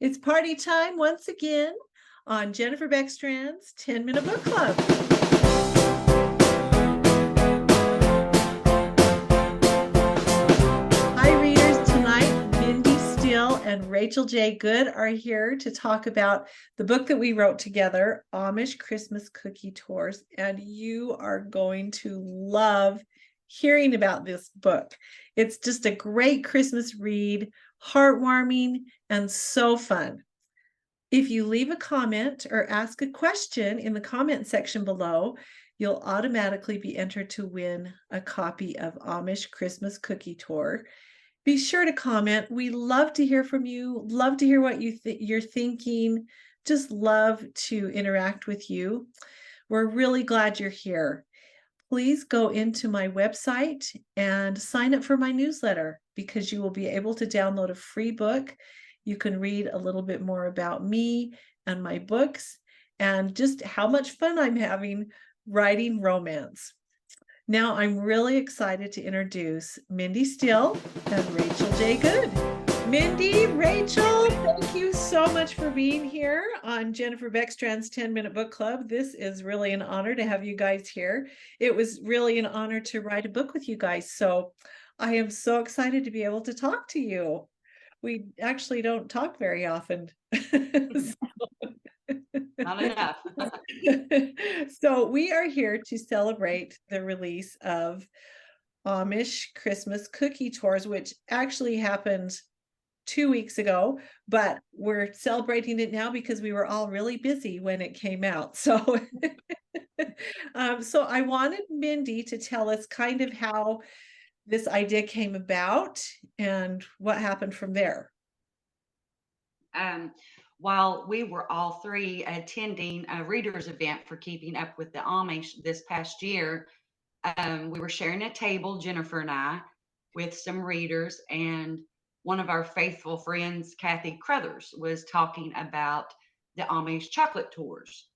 It's party time once again on Jennifer Beckstrand's 10-Minute Book Club. Hi, readers. Tonight, Mindy Steele and Rachel J. Good are here to talk about the book that we wrote together, Amish Christmas Cookie Tours, and you are going to love hearing about this book. It's just a great Christmas read, heartwarming, and so fun. If you leave a comment or ask a question in the comment section below, you'll automatically be entered to win a copy of Amish Christmas Cookie Tour. Be sure to comment. We love to hear from you, love to hear what you're thinking, just love to interact with you. We're really glad you're here. Please go into my website and sign up for my newsletter because you will be able to download a free book. You can read a little bit more about me and my books and just how much fun I'm having writing romance. Now I'm really excited to introduce Mindy Steele and Rachel J. Good. Mindy, Rachel, thank you so much for being here on Jennifer Beckstrand's 10-Minute Book Club. This is really an honor to have you guys here. It was really an honor to write a book with you guys. So I am so excited to be able to talk to you. We actually don't talk very often. Not enough. So we are here to celebrate the release of Amish Christmas Cookie Tours, which actually happened 2 weeks ago, but we're celebrating it now because we were all really busy when it came out. So, so I wanted Mindy to tell us kind of how this idea came about and what happened from there. While we were all three attending a readers event for Keeping Up with the Amish this past year, we were sharing a table, Jennifer and I, with some readers, and one of our faithful friends, Kathy Crothers, was talking about the Amish chocolate tours.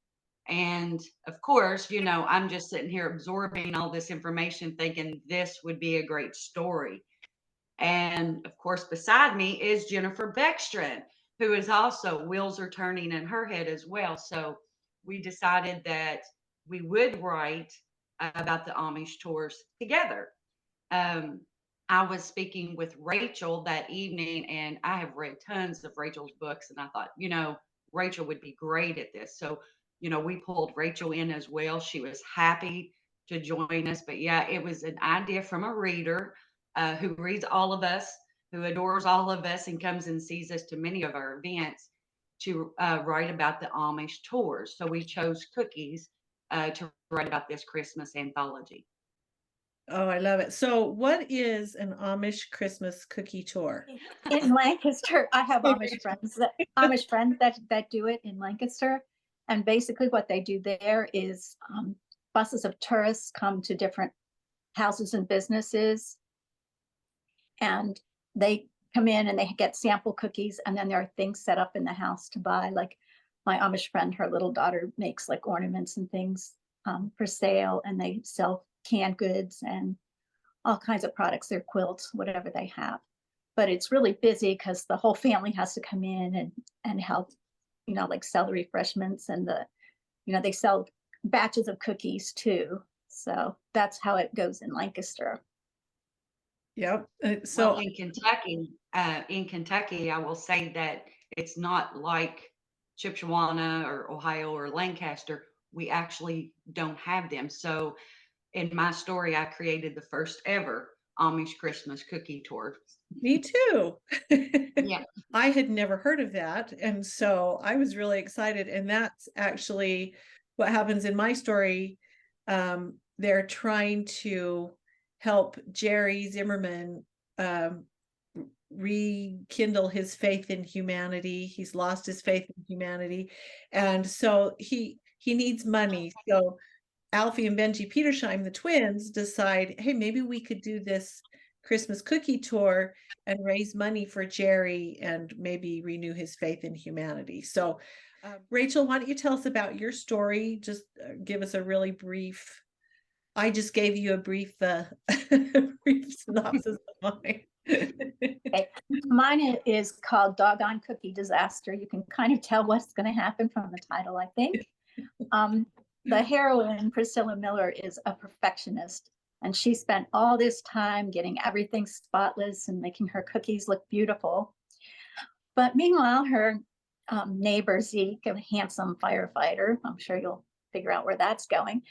And of course, I'm just sitting here absorbing all this information, thinking this would be a great story. And of course, beside me is Jennifer Beckstrand, who is also wheels are turning in her head as well. So we decided that we would write about the Amish tours together. Um, I was speaking with Rachel that evening, and I have read tons of Rachel's books, and I thought, Rachel would be great at this. So, we pulled Rachel in as well. She was happy to join us. But yeah, it was an idea from a reader who reads all of us, who adores all of us, and comes and sees us to many of our events to write about the Amish tours. So we chose cookies to write about this Christmas anthology. Oh, I love it. So what is an Amish Christmas Cookie Tour? In Lancaster, I have Amish friends that do it in Lancaster, and basically what they do there is buses of tourists come to different houses and businesses, and they come in and they get sample cookies, and then there are things set up in the house to buy. Like my Amish friend, her little daughter makes like ornaments and things for sale, and they sell canned goods and all kinds of products, their quilts, whatever they have. But it's really busy because the whole family has to come in and help, like sell the refreshments, and they sell batches of cookies too. So that's how it goes in Lancaster. Yep. So in Kentucky, I will say that it's not like Chippewa or Ohio or Lancaster. We actually don't have them. So in my story, I created the first ever Amish Christmas Cookie Tour. Me too. Yeah. I had never heard of that. And so I was really excited. And that's actually what happens in my story. They're trying to help Jerry Zimmerman rekindle his faith in humanity. He's lost his faith in humanity. And so he needs money. So Alfie and Benji Petersheim, the twins, decide, hey, maybe we could do this Christmas cookie tour and raise money for Jerry and maybe renew his faith in humanity. So, Rachel, why don't you tell us about your story? Just give us a really brief. I just gave you a brief, brief synopsis of mine. Okay. Mine is called Doggone Cookie Disaster. You can kind of tell what's going to happen from the title, I think. The heroine, Priscilla Miller, is a perfectionist, and she spent all this time getting everything spotless and making her cookies look beautiful. But meanwhile, her neighbor Zeke, a handsome firefighter, I'm sure you'll figure out where that's going,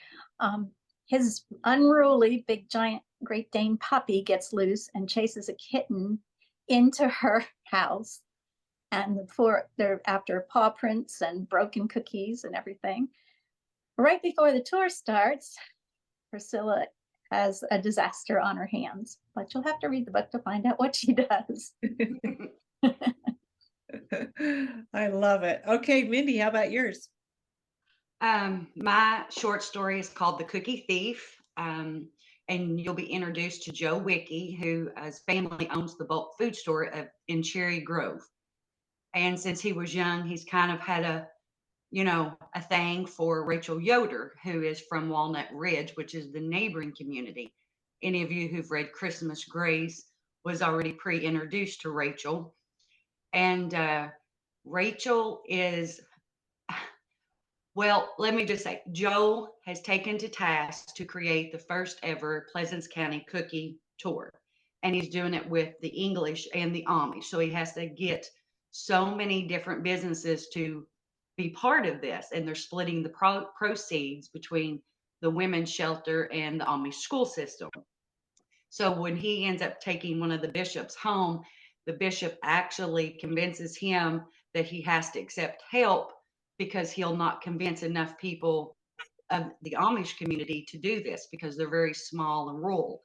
his unruly big giant Great Dane puppy gets loose and chases a kitten into her house. And they're after paw prints and broken cookies and everything. Right before the tour starts, Priscilla has a disaster on her hands, but you'll have to read the book to find out what she does. I love it. Okay, Mindy, how about yours? My short story is called The Cookie Thief. And you'll be introduced to Joe Wickie, who his family owns the bulk food store in Cherry Grove. And since he was young, he's kind of had a thing for Rachel Yoder, who is from Walnut Ridge, which is the neighboring community. Any of you who've read Christmas Grace was already pre-introduced to Rachel. And Rachel is, well, let me just say, Joe has taken to task to create the first ever Pleasants County Cookie Tour. And he's doing it with the English and the Amish. So he has to get so many different businesses to be part of this. And they're splitting the proceeds between the women's shelter and the Amish school system. So when he ends up taking one of the bishops home, the bishop actually convinces him that he has to accept help because he'll not convince enough people of the Amish community to do this because they're very small and rural.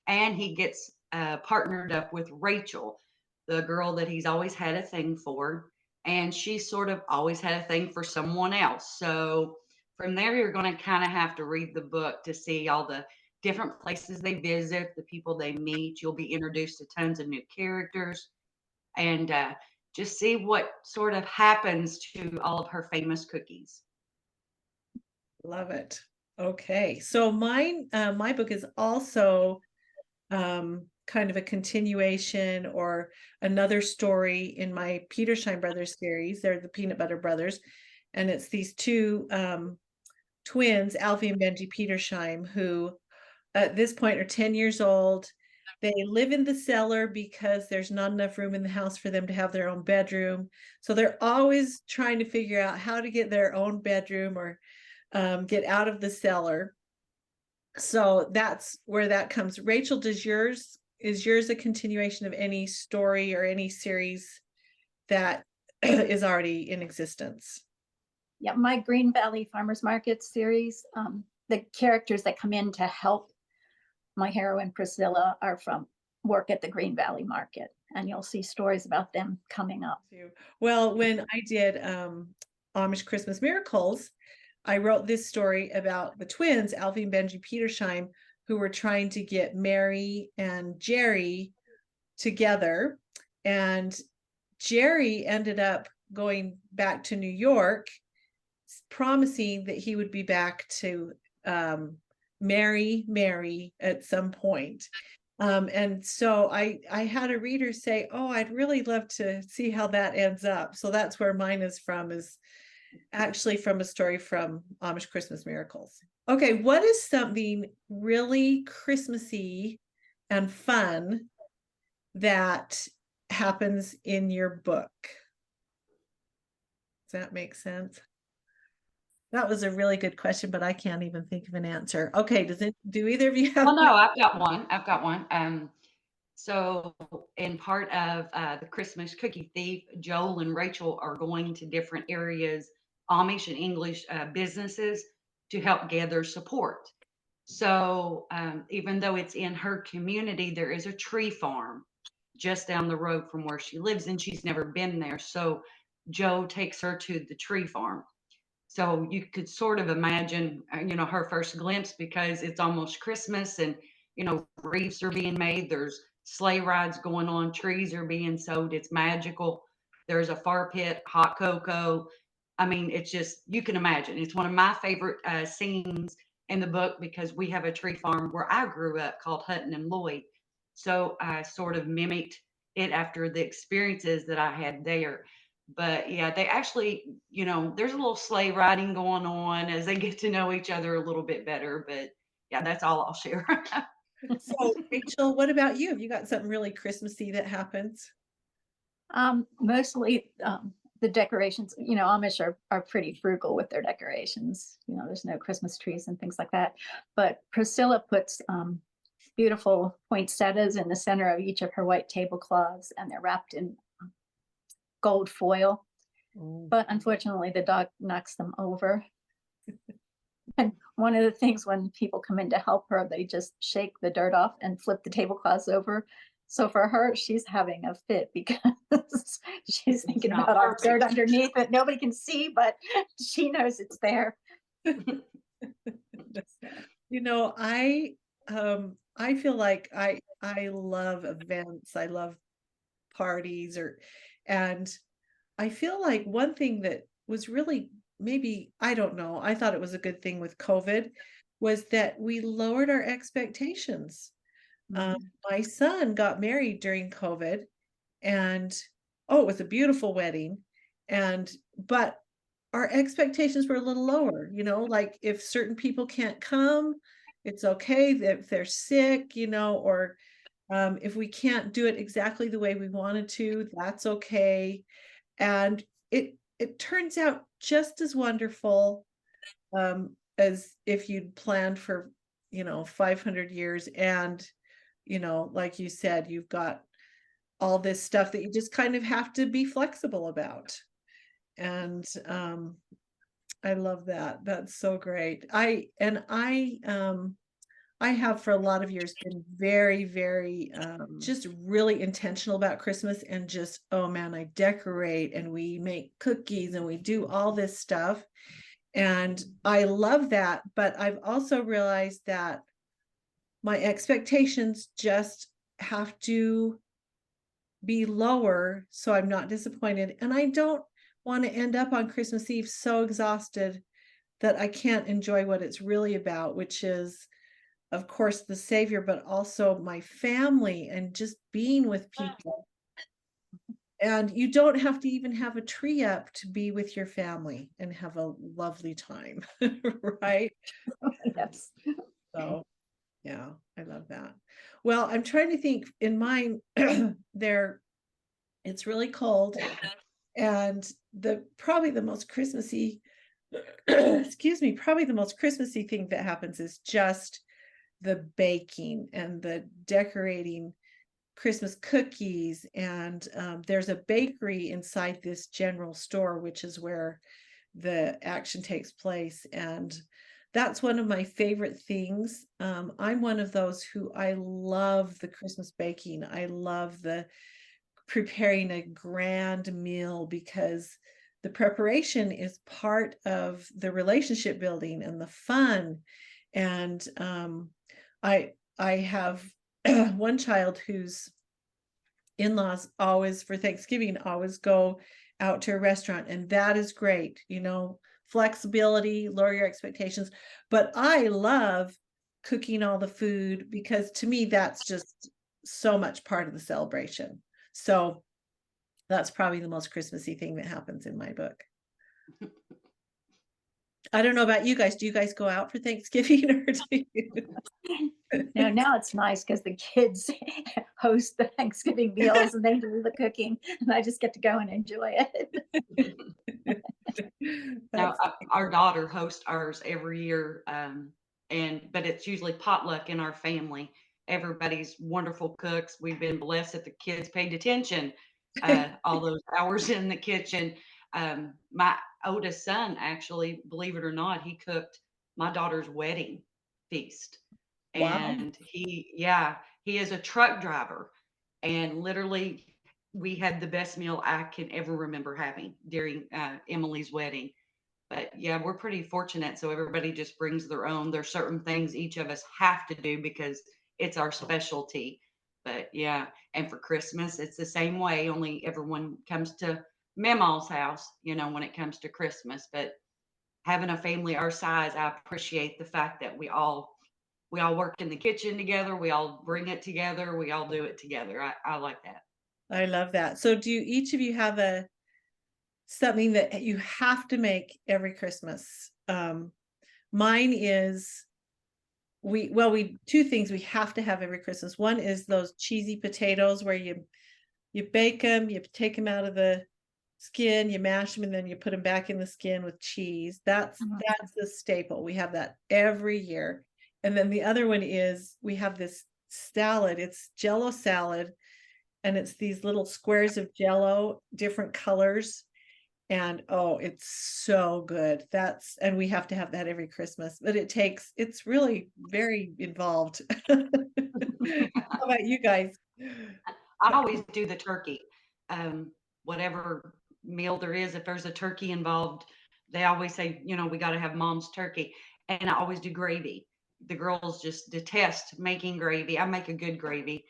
And he gets partnered up with Rachel, the girl that he's always had a thing for. And she sort of always had a thing for someone else. So from there, you're going to kind of have to read the book to see all the different places they visit, the people they meet. You'll be introduced to tons of new characters and just see what sort of happens to all of her famous cookies. Love it. Okay, so my book is also kind of a continuation or another story in my Petersheim Brothers series. They're the Peanut Butter Brothers, and it's these two twins, Alfie and Benji Petersheim, who at this point are 10 years old. They live in the cellar because there's not enough room in the house for them to have their own bedroom. So they're always trying to figure out how to get their own bedroom or get out of the cellar. So that's where that comes. Rachel, is yours a continuation of any story or any series that is already in existence? Yeah, my Green Valley Farmers Market series, the characters that come in to help my heroine Priscilla are from work at the Green Valley Market, and you'll see stories about them coming up. Well, when I did Amish Christmas Miracles, I wrote this story about the twins, Alfie and Benji Petersheim, who were trying to get Mary and Jerry together. And Jerry ended up going back to New York, promising that he would be back to marry Mary at some point. And so I had a reader say, oh, I'd really love to see how that ends up. So that's where mine is from, is actually from a story from Amish Christmas Miracles. Okay, what is something really Christmassy and fun that happens in your book? Does that make sense? That was a really good question, but I can't even think of an answer. Okay, do either of you have? Well, no, I've got one. So in part of the Christmas Cookie Thief, Joel and Rachel are going to different areas, Amish and English businesses, to help gather support. So even though it's in her community, there is a tree farm just down the road from where she lives, and she's never been there. So Joe takes her to the tree farm. So you could sort of imagine, her first glimpse, because it's almost Christmas and, wreaths are being made. There's sleigh rides going on. Trees are being sowed. It's magical. There's a fire pit, hot cocoa. I mean, it's just, you can imagine. It's one of my favorite scenes in the book because we have a tree farm where I grew up called Hutton and Lloyd. So I sort of mimicked it after the experiences that I had there. But yeah, they actually, there's a little sleigh riding going on as they get to know each other a little bit better. But yeah, that's all I'll share. So, Rachel, what about you? Have you got something really Christmassy that happens? Mostly the decorations, Amish are pretty frugal with their decorations. There's no Christmas trees and things like that. But Priscilla puts beautiful poinsettias in the center of each of her white tablecloths, and they're wrapped in gold foil. But unfortunately, the dog knocks them over. And one of the things when people come in to help her, they just shake the dirt off and flip the tablecloths over. So for her, she's having a fit because she's thinking not about all the dirt perfect. underneath that nobody can see, but she knows it's there. I feel like I love events. I love parties and I feel like one thing that was really, maybe, I don't know, I thought it was a good thing with COVID was that we lowered our expectations. My son got married during COVID, and oh, it was a beautiful wedding. But our expectations were a little lower, like if certain people can't come, it's okay. If they're sick, or if we can't do it exactly the way we wanted to, that's okay. And it turns out just as wonderful as if you'd planned for 500 years. And like you said, you've got all this stuff that you just kind of have to be flexible about. And I love that. That's so great. I have for a lot of years been very, very just really intentional about Christmas, and just, oh man, I decorate and we make cookies and we do all this stuff. And I love that. But I've also realized that my expectations just have to be lower so I'm not disappointed. And I don't want to end up on Christmas Eve so exhausted that I can't enjoy what it's really about, which is, of course, the Savior, but also my family and just being with people. And you don't have to even have a tree up to be with your family and have a lovely time, right? Yes. So, yeah, I love that. Well, I'm trying to think in mine, it's really cold, and probably the most Christmassy, excuse me, probably the most Christmassy thing that happens is just the baking and the decorating Christmas cookies. And there's a bakery inside this general store, which is where the action takes place. And that's one of my favorite things. I'm one of those who I love the Christmas baking. I love the preparing a grand meal because the preparation is part of the relationship building and the fun. And I have one child whose in-laws always for Thanksgiving always go out to a restaurant, and that is great, flexibility, lower your expectations. But I love cooking all the food because to me that's just so much part of the celebration. So that's probably the most Christmassy thing that happens in my book. I don't know about you guys. Do you guys go out for Thanksgiving or do you? Now it's nice because the kids host the Thanksgiving meals and they do the cooking, and I just get to go and enjoy it. Now, our daughter hosts ours every year, but it's usually potluck in our family. Everybody's wonderful cooks. We've been blessed that the kids paid attention all those hours in the kitchen. My oldest son, actually, believe it or not, he cooked my daughter's wedding feast. Wow. And he is a truck driver. And literally, we had the best meal I can ever remember having during Emily's wedding. But yeah, we're pretty fortunate. So everybody just brings their own. There's certain things each of us have to do because it's our specialty. But yeah, and for Christmas, it's the same way, only everyone comes to Mama's house, when it comes to Christmas. But having a family our size, I appreciate the fact that we all We all work in the kitchen together. We all bring it together. We all do it together. I like that. I love that. So do each of you have something that you have to make every Christmas? Mine is two things we have to have every Christmas. One is those cheesy potatoes where you bake them, you take them out of the skin, you mash them, and then you put them back in the skin with cheese. That's the staple. We have that every year. And then the other one is we have this salad. It's Jello salad, and it's these little squares of Jello, different colors. And oh, it's so good. And we have to have that every Christmas, but it's really very involved. How about you guys? I always do the turkey. Whatever meal there is, if there's a turkey involved, they always say, we got to have mom's turkey. And I always do gravy. The girls just detest making gravy. I make a good gravy.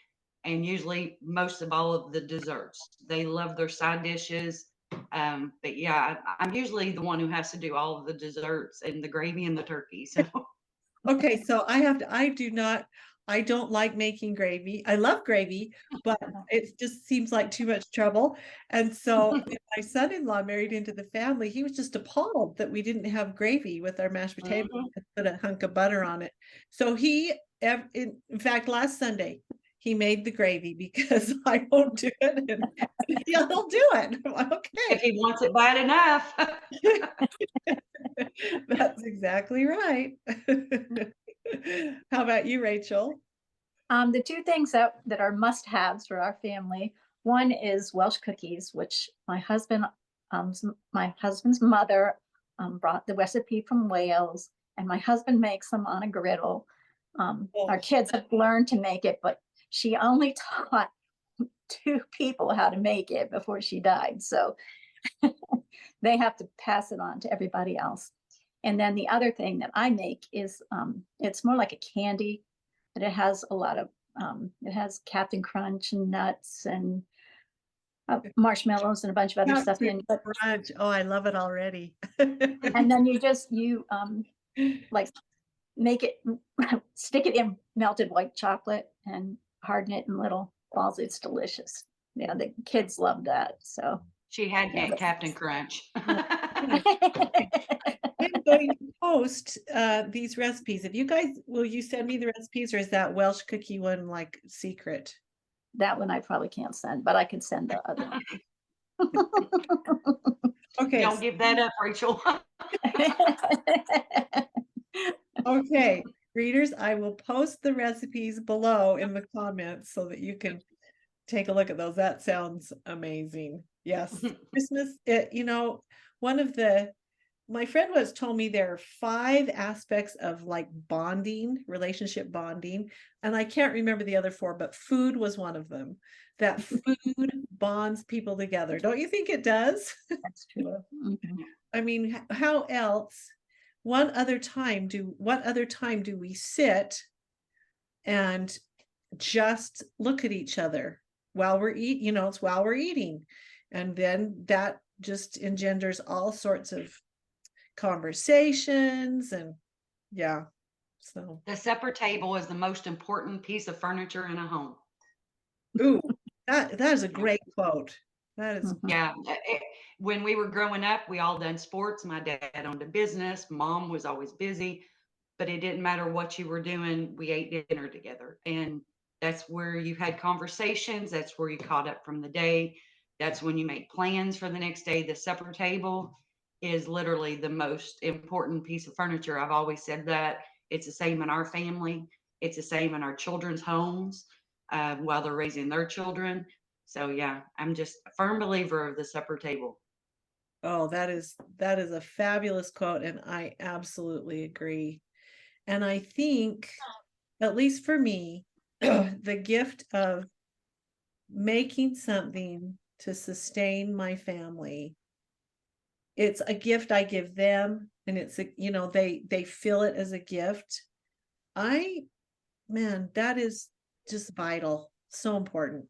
And usually most of all of the desserts. They love their side dishes. But yeah, I'm usually the one who has to do all of the desserts and the gravy and the turkey. So Okay, so I don't like making gravy. I love gravy, but it just seems like too much trouble. And so when my son-in-law married into the family, he was just appalled that we didn't have gravy with our mashed potatoes and put a hunk of butter on it. So in fact, last Sunday, he made the gravy because I won't do it, and he'll do it. Okay. if he wants it bad enough. That's exactly right. How about you, Rachel? The two things that are must-haves for our family, one is Welsh cookies, which my husband's mother brought the recipe from Wales, and my husband makes them on a griddle. Our kids have learned to make it, but she only taught 2 people how to make it before she died. So they have to pass it on to everybody else. And then the other thing that I make is, it's more like a candy, but it has a lot of, it has Captain Crunch and nuts and marshmallows and a bunch of other stuff in. But Crunch. Oh, I love it already. and then you like make it, stick it in melted white chocolate and harden it in little balls. It's delicious. Yeah, the kids love that. So She had Captain Crunch. I'm going to post these recipes. Will you send me the recipes, or is that Welsh cookie one like secret? That one I probably can't send, but I can send the other one. Okay. Don't give that up, Rachel. Okay, readers, I will post the recipes below in the comments so that you can take a look at those. That sounds amazing. Yes, Christmas, my friend once told me there are 5 aspects of like relationship bonding, and I can't remember the other 4, but food was one of them. That food bonds people together. Don't you think it does? That's true. Mm-hmm. I mean, how else? What other time do we sit and just look at each other while we're eating? It's while we're eating, and then that just engenders all sorts of conversations, and yeah. So The supper table is the most important piece of furniture in a home. ooh, that is a great quote. That is Yeah. When we were growing up, we all done sports. My dad owned a business. Mom was always busy, but it didn't matter what you were doing. We ate dinner together. And that's where you had conversations. That's where you caught up from the day. That's when you make plans for the next day. The supper table is literally the most important piece of furniture. I've always said that. It's the same in our family. It's the same in our children's homes while they're raising their children. So yeah, I'm just a firm believer of the supper table. oh, that is a fabulous quote, and I absolutely agree. And I think, at least for me, the gift of making something to sustain my family, it's a gift I give them, and they feel it as a gift. That is just vital, so important.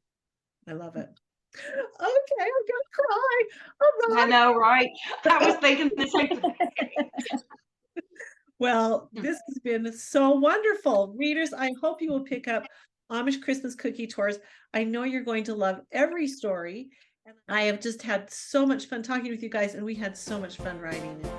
I love it. Okay, I'm gonna cry. All I right. know, right? I was thinking the same thing. Well, this has been so wonderful. Readers, I hope you will pick up Amish Christmas Cookie Tours. I know you're going to love every story. And I have just had so much fun talking with you guys, and we had so much fun writing it.